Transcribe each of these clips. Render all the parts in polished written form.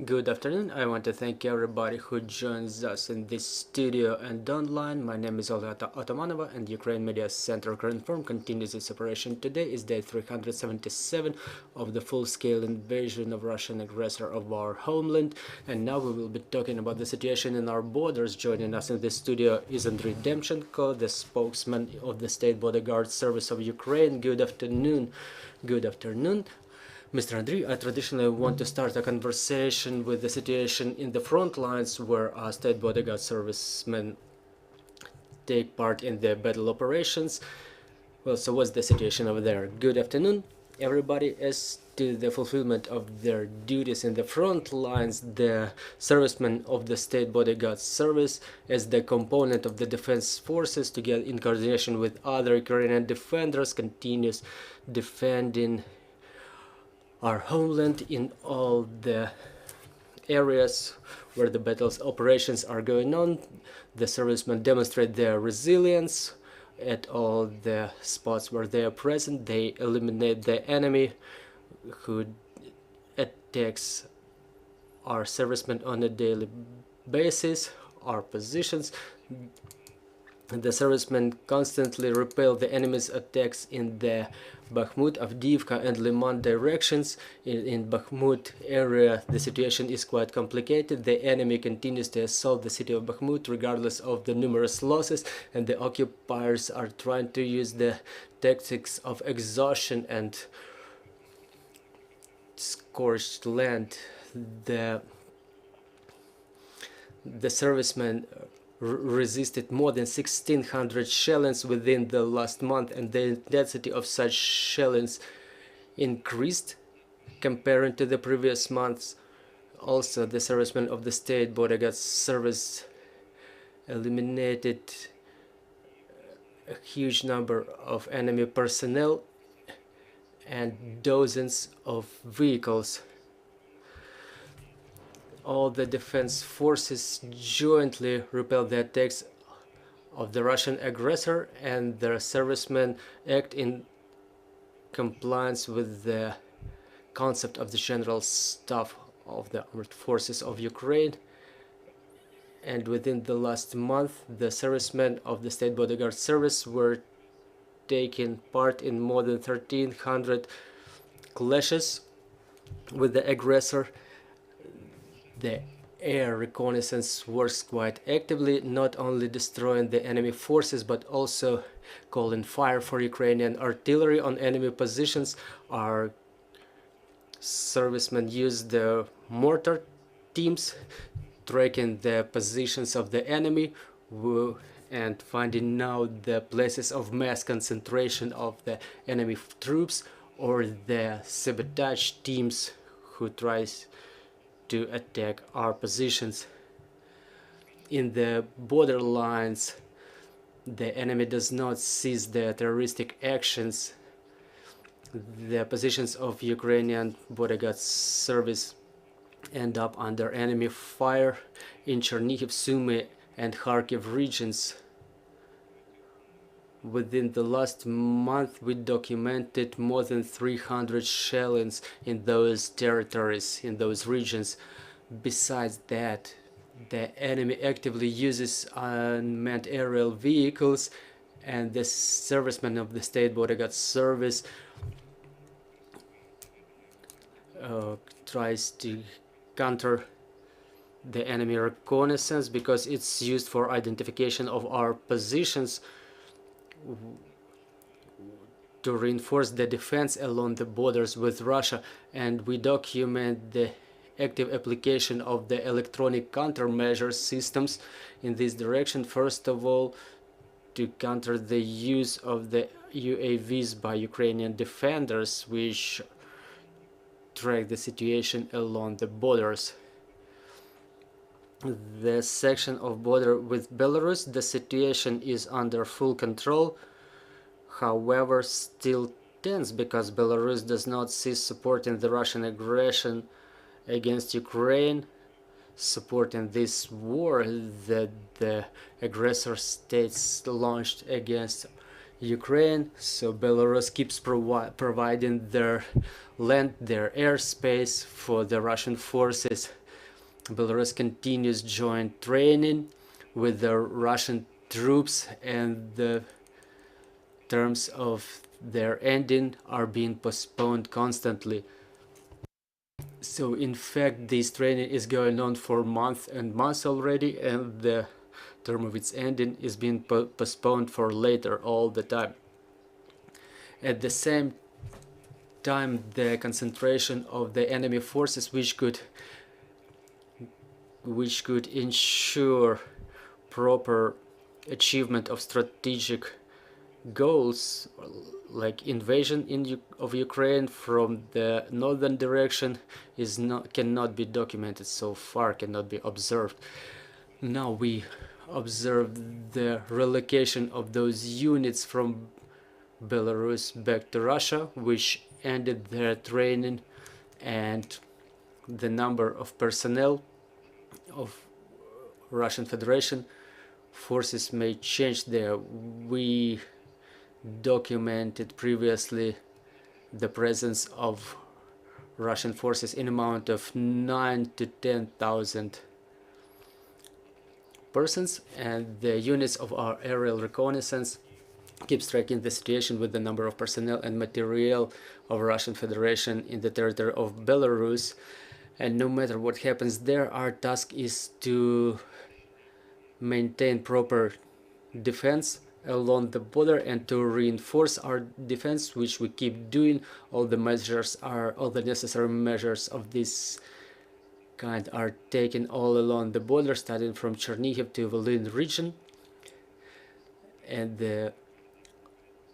Good afternoon. I want to thank everybody who joins us in this studio and online. My name is Olga Otomanova, and Ukraine Media Center Ukrinform continues its operation. Today is day 377 of the full-scale invasion of Russian aggressor of our homeland, and now we will be talking about the situation in our borders. Joining us in this studio is Andriy Demchenko, the spokesman of the State Bodyguard Service of Ukraine. Good afternoon. Good afternoon. Mr. Andriy, I traditionally want to start a conversation with the situation in the front lines where our state bodyguard servicemen take part in the battle operations. Well, so what's the situation over there? Good afternoon, everybody. As to the fulfillment of their duties in the front lines, the servicemen of the state bodyguard service, as the component of the defense forces, together in coordination with other Ukrainian defenders, continues defending our homeland in all the areas where the battles operations are going on. The servicemen demonstrate their resilience at all the spots where they are present. They eliminate the enemy who attacks our servicemen on a daily basis, our positions. The servicemen constantly repel the enemy's attacks in the Bakhmut, Avdiivka and Liman directions. In Bakhmut area, the situation is quite complicated. The enemy continues to assault the city of Bakhmut regardless of the numerous losses, and the occupiers are trying to use the tactics of exhaustion and scorched land. The servicemen resisted more than 1,600 shellings within the last month, and the intensity of such shellings increased comparing to the previous months. Also, the servicemen of the state bodyguard service eliminated a huge number of enemy personnel and dozens of vehicles. All the defense forces jointly repel the attacks of the Russian aggressor, and their servicemen act in compliance with the concept of the General Staff of the Armed Forces of Ukraine. And within the last month, the servicemen of the State Bodyguard Service were taking part in more than 1,300 clashes with the aggressor. The air reconnaissance works quite actively, not only destroying the enemy forces but also calling fire for Ukrainian artillery on enemy positions. Our servicemen use the mortar teams, tracking the positions of the enemy and finding now the places of mass concentration of the enemy troops, or the sabotage teams who tries to attack our positions. In the border lines, the enemy does not cease their terroristic actions. The positions of Ukrainian bodyguard service end up under enemy fire in Chernihiv, Sumy and Kharkiv regions. Within the last month, we documented more than 300 shellings in those territories, in those regions. Besides that, the enemy actively uses unmanned aerial vehicles, and the servicemen of the State Bodyguard Service tries to counter the enemy reconnaissance because it's used for identification of our positions to reinforce the defense along the borders with Russia. And we document the active application of the electronic countermeasure systems in this direction. First of all, to counter the use of the UAVs by Ukrainian defenders, which track the situation along the borders. The section of border with Belarus, the situation is under full control, however still tense because Belarus does not cease supporting the Russian aggression against Ukraine, supporting this war that the aggressor states launched against Ukraine. So Belarus keeps providing their land, their airspace for the Russian forces Belarus continues joint training with the Russian troops, and the terms of their ending are being postponed constantly. So in fact, this training is going on for months and months already, and the term of its ending is being postponed for later all the time. At the same time, the concentration of the enemy forces which could ensure proper achievement of strategic goals like invasion of Ukraine from the northern direction cannot be documented so far, cannot be observed. Now we observe the relocation of those units from Belarus back to Russia, which ended their training, and the number of personnel of Russian Federation forces may change there. We documented previously the presence of Russian forces in amount of 9 to 10,000 persons, and the units of our aerial reconnaissance keeps tracking the situation with the number of personnel and material of Russian Federation in the territory of Belarus. And no matter what happens there, our task is to maintain proper defense along the border and to reinforce our defense, which we keep doing. All the necessary measures of this kind are taken all along the border, starting from Chernihiv to Volyn region. And the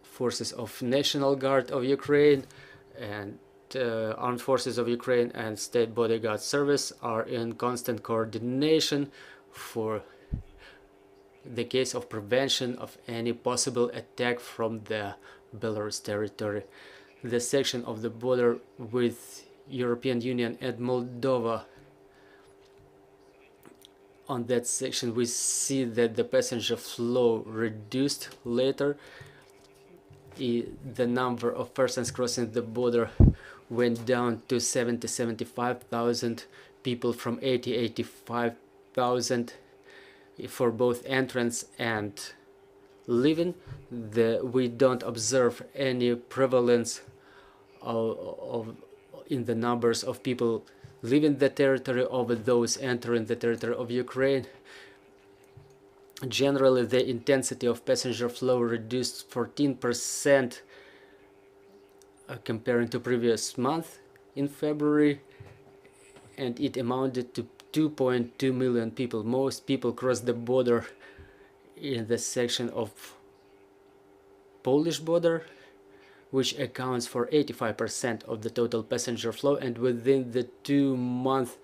forces of National Guard of Ukraine and Armed Forces of Ukraine and State Bodyguard Service are in constant coordination for the case of prevention of any possible attack from the Belarus territory. The section of the border with European Union and Moldova, on that section we see that the passenger flow reduced later. The number of persons crossing the border went down to 75,000 people from 85,000 for both entrance and leaving. We don't observe any prevalence in the numbers of people leaving the territory over those entering the territory of Ukraine. Generally, the intensity of passenger flow reduced 14% comparing to previous month in February, and it amounted to 2.2 million people. Most people cross the border in the section of Polish border, which accounts for 85% of the total passenger flow, and within the 2 months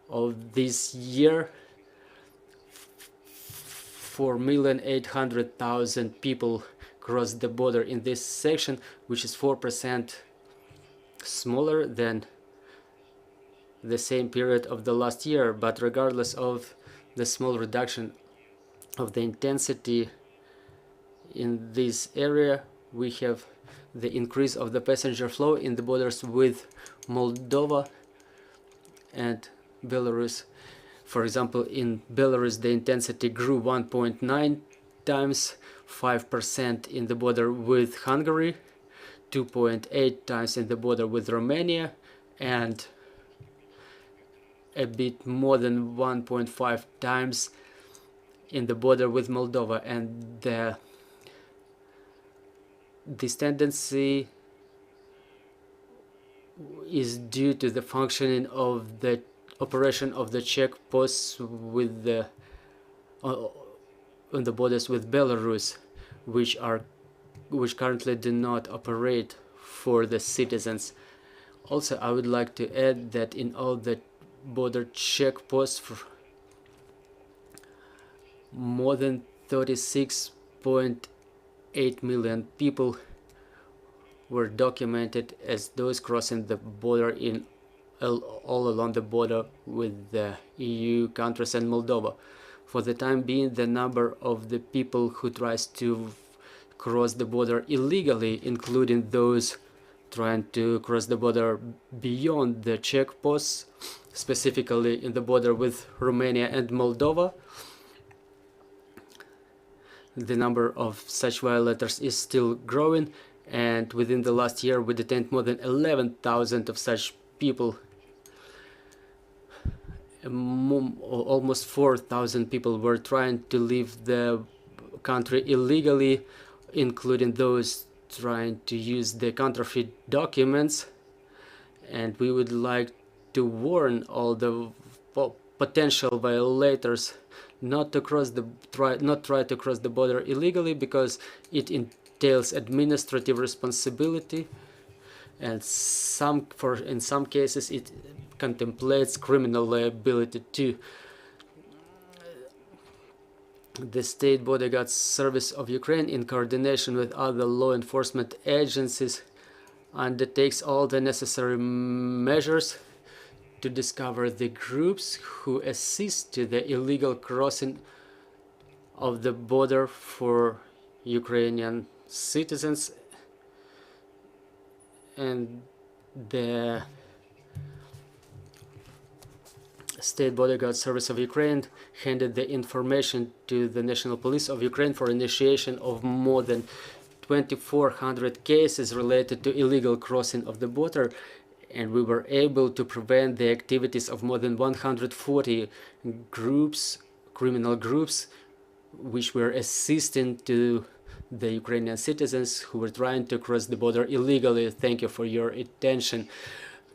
of this year 4,800,000 people crossed the border in this section, which is 4% smaller than the same period of the last year. But regardless of the small reduction of the intensity in this area, we have the increase of the passenger flow in the borders with Moldova and Belarus. For example, in Belarus the intensity grew 1.9 times, 5% in the border with Hungary, 2.8 times in the border with Romania, and a bit more than 1.5 times in the border with Moldova. And this tendency is due to the functioning of the operation of the checkposts with on the borders with Belarus, which currently do not operate for the citizens. Also, I would like to add that in all the border checkposts, more than 36.8 million people were documented as those crossing the border in all along the border with the EU countries and Moldova. For the time being, the number of the people who tries to cross the border illegally, including those trying to cross the border beyond the checkposts, specifically in the border with Romania and Moldova. The number of such violators is still growing, and within the last year we detained more than 11,000 of such people. Almost 4,000 people were trying to leave the country illegally, including those trying to use the counterfeit documents. And we would like to warn all the potential violators not to try to cross the border illegally, because it entails administrative responsibility, and in some cases it contemplates criminal liability too. The State Bodyguard Service of Ukraine, in coordination with other law enforcement agencies, undertakes all the necessary measures to discover the groups who assist to the illegal crossing of the border for Ukrainian citizens, and the State Bodyguard Service of Ukraine handed the information to the National Police of Ukraine for initiation of more than 2,400 cases related to illegal crossing of the border, and we were able to prevent the activities of more than 140 groups, criminal groups, which were assisting to the Ukrainian citizens who were trying to cross the border illegally. Thank you for your attention.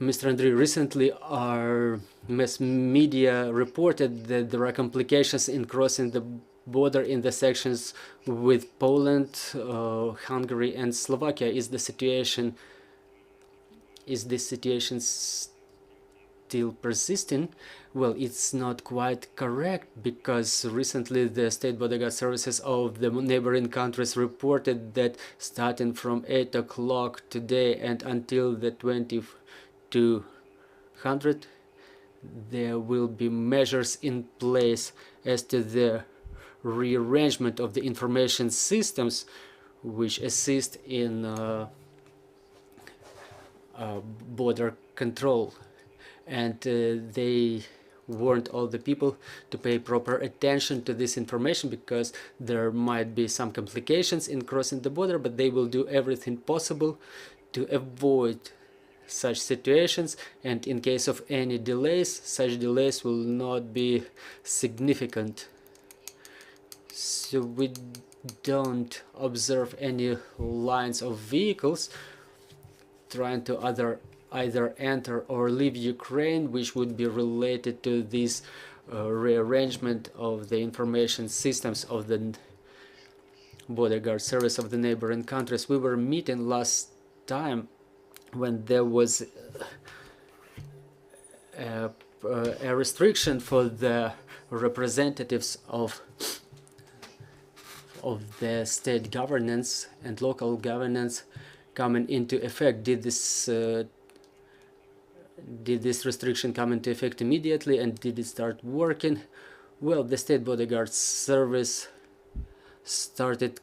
Mr. Andriy, recently our mass media reported that there are complications in crossing the border in the sections with Poland, Hungary and Slovakia. Is this situation still persisting? Well, it's not quite correct, because recently the State Bodyguard Services of the neighboring countries reported that starting from 8 o'clock today and until the 2200, there will be measures in place as to the rearrangement of the information systems which assist in border control, and they warned all the people to pay proper attention to this information, because there might be some complications in crossing the border, but they will do everything possible to avoid such situations, and in case of any delays, such delays will not be significant. So we don't observe any lines of vehicles trying to either enter or leave Ukraine, which would be related to this rearrangement of the information systems of the bodyguard service of the neighboring countries. We were meeting last time when there was a restriction for the representatives of the state governance and local governance coming into effect. Did this restriction come into effect immediately, and did it start working? Well, the State Bodyguard Service started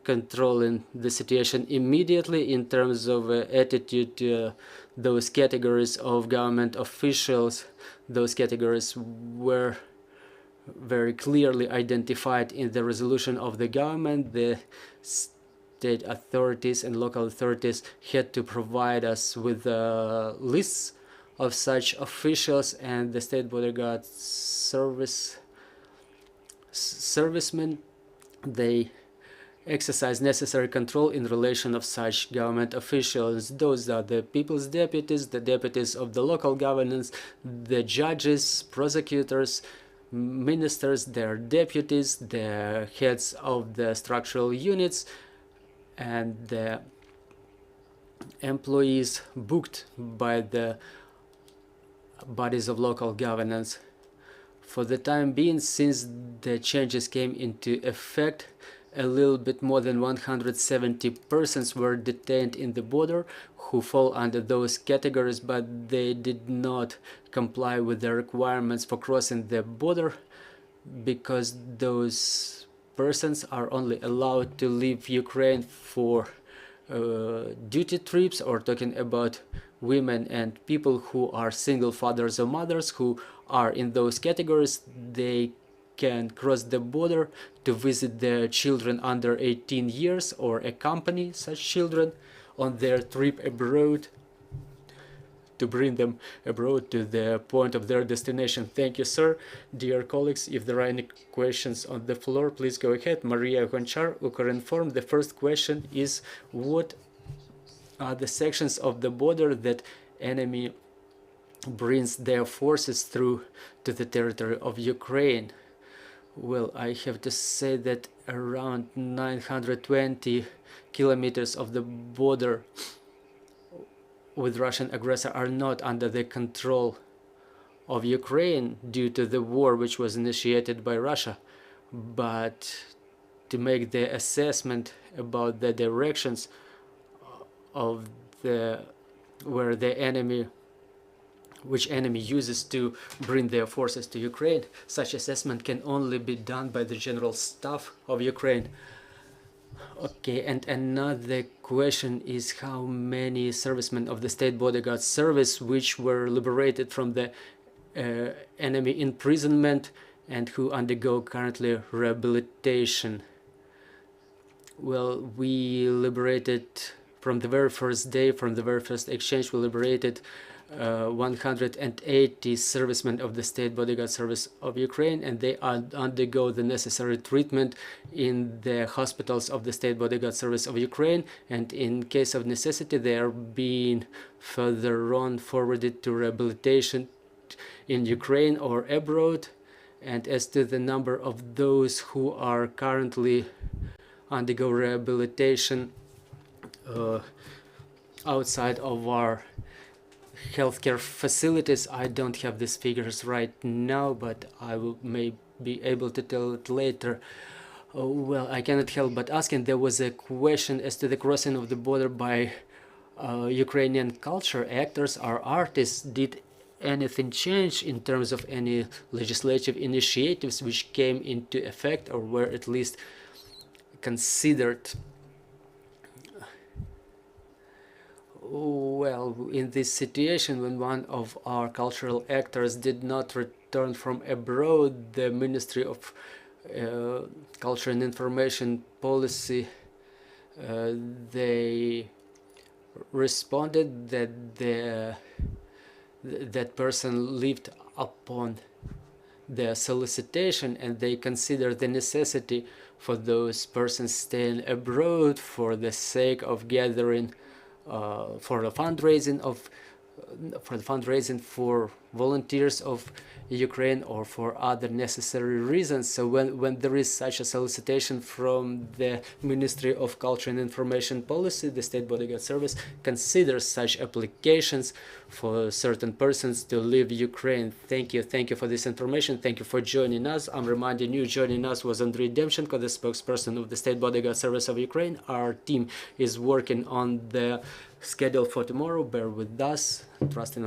controlling the situation immediately in terms of attitude to those categories of government officials. Those categories were very clearly identified in the resolution of the government. The state authorities and local authorities had to provide us with lists of such officials, and the State Bodyguard servicemen, they exercise necessary control in relation of such government officials. Those are the people's deputies, the deputies of the local governance, the judges, prosecutors, ministers, their deputies, the heads of the structural units, and the employees booked by the bodies of local governance. For the time being, since the changes came into effect, a little bit more than 170 persons were detained in the border who fall under those categories, but they did not comply with the requirements for crossing the border, because those persons are only allowed to leave Ukraine for duty trips, or talking about women and people who are single fathers or mothers who are in those categories. They can cross the border to visit their children under 18 years or accompany such children on their trip abroad, to bring them abroad to the point of their destination. Thank you, sir. Dear colleagues, if there are any questions on the floor, please go ahead. Maria Gonchar, Ukrinform. The first question is, what are the sections of the border that enemy brings their forces through to the territory of Ukraine? Well, I have to say that around 920 kilometers of the border with Russian aggressor are not under the control of Ukraine due to the war which was initiated by Russia. But to make the assessment about the directions of where the enemy, which enemy uses to bring their forces to Ukraine, such assessment can only be done by the General Staff of Ukraine. Okay, and another question is, how many servicemen of the State Bodyguard Service which were liberated from the enemy imprisonment and who undergo currently rehabilitation? Well, we liberated from the very first day, from the very first exchange, we liberated 180 servicemen of the State Bodyguard Service of Ukraine, and they undergo the necessary treatment in the hospitals of the State Bodyguard Service of Ukraine, and in case of necessity they are being further on forwarded to rehabilitation in Ukraine or abroad. And as to the number of those who are currently undergo rehabilitation outside of our healthcare facilities, I don't have these figures right now, but I may be able to tell it later. Well, I cannot help but asking, there was a question as to the crossing of the border by Ukrainian culture actors or artists. Did anything change in terms of any legislative initiatives which came into effect or were at least considered? Well, in this situation, when one of our cultural actors did not return from abroad, the Ministry of Culture and Information Policy, they responded that that person lived upon their solicitation, and they considered the necessity for those persons staying abroad for the sake of gathering for the fundraising for volunteers of Ukraine or for other necessary reasons. So when there is such a solicitation from the Ministry of Culture and Information Policy, the State Bodyguard Service considers such applications for certain persons to leave Ukraine. Thank you for this information. Thank you for joining us. I'm reminding you, joining us was Andriy Demchenko, the spokesperson of the State Bodyguard Service of Ukraine. Our team is working on the schedule for tomorrow. Bear with us, trust in our